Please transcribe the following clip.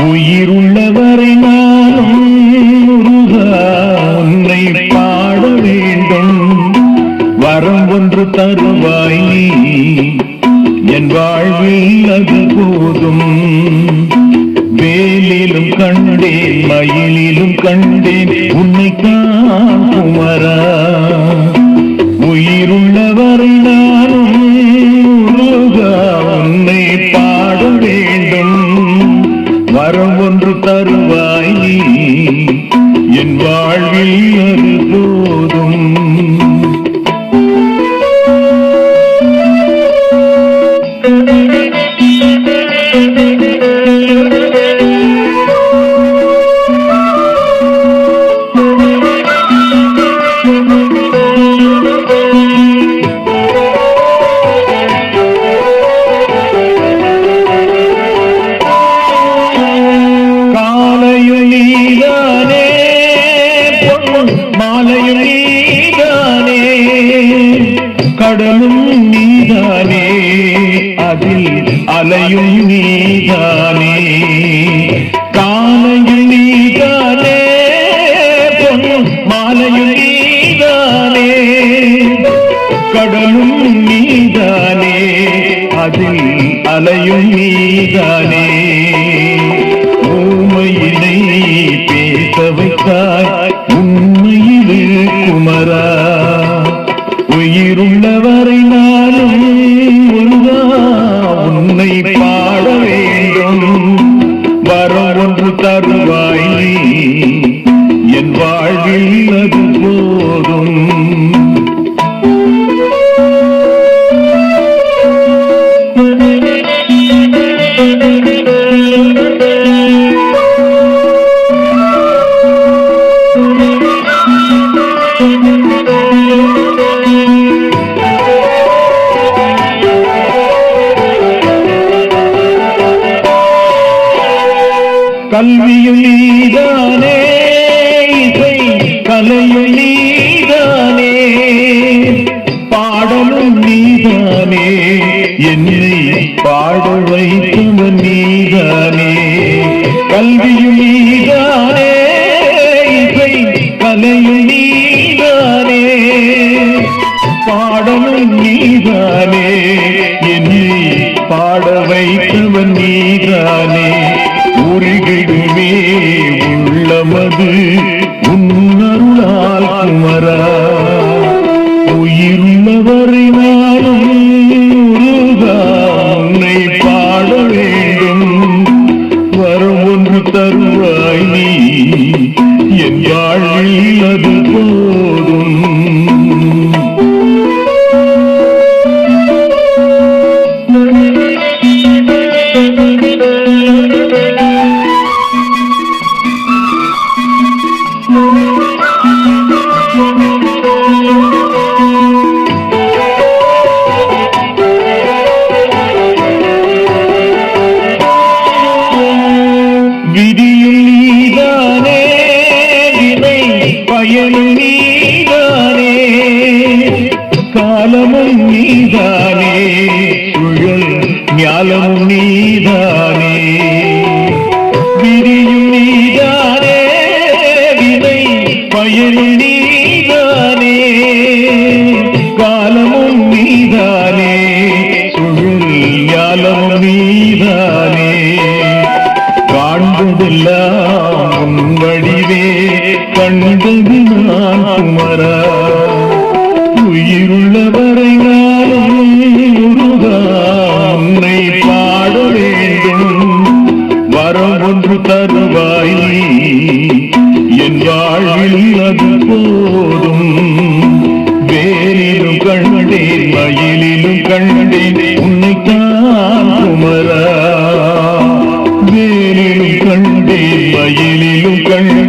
உயிருள்ளவரை நானும் முருகா உன்னை பாட வேண்டும். வரம் ஒன்று தருவாய் நீ என் வாழ்வில் அது போதும். வேலிலும் கண்டேன் மயிலிலும் கண்டேன் உன்னைத்தான் குமரா. உயிருள்ளவரை நானும் முருகா உன்னை பாட வேண்டும். வரம் ஒன்று தருவாய் நீ என் வாழ்வில் அது போதும். மாலையும் நீதானே கடலும் நீதானே அதில் அலையும் நீதானே. காலையும் நீதானே மாலையும் நீதானே கடலும் நீதானே அதில் அலையும் நீதானே. ஊமையினை பேச வைத்தாய் உண்மையிலே குமரா. உயிருள்ளவரை நானும் முருகா உன்னை பாட வேண்டும். வரம் ஒன்று தருவாய் நீ என் வாழ்வில் அது போதும். கல்வியும் நீதானே இசை கலையும் நீதானே பாடலும் நீதானே என்னை பாட வைத்தவன் நீதானே. கல்வியும் நீதானே இசை கலையும் நீதானே பாடலும் நீதானே என்னை பாட வைத்தவன் நீதானே. உருகிடுமே உள்ளமது உன்னருளால் குமரா. உயிருள்ளவரை நானும் முருகா உன்னை பாட வேண்டும். வரம் ஒன்று தருவாய் நீ என் வாழ்வில் அது போதும். விதியும் நீதானே வினை பயனும் நீதானே காலமும் நீதானே சுழல் ஞாலமும் நீதானே. விதியும் நீதானே வினை பயனும் நீதானே காலமும் நீதானே சுழல் ஞாலமும் நீதானே. காண்பதெல்லாம் உன் வடிவே கண்டது நான் குமரா. உயிருள்ளவரை நானும் முருகா உன்னை பாட வேண்டும். வரம் ஒன்று தருவாய் நீ என் வாழ்வில் அது போதும். வேலிலும் கண்டேன் மயிலிலும் உன்னைத்தான் குமரா. வேலிலும் கண்டேன் மயிலிலும் கண்டேன்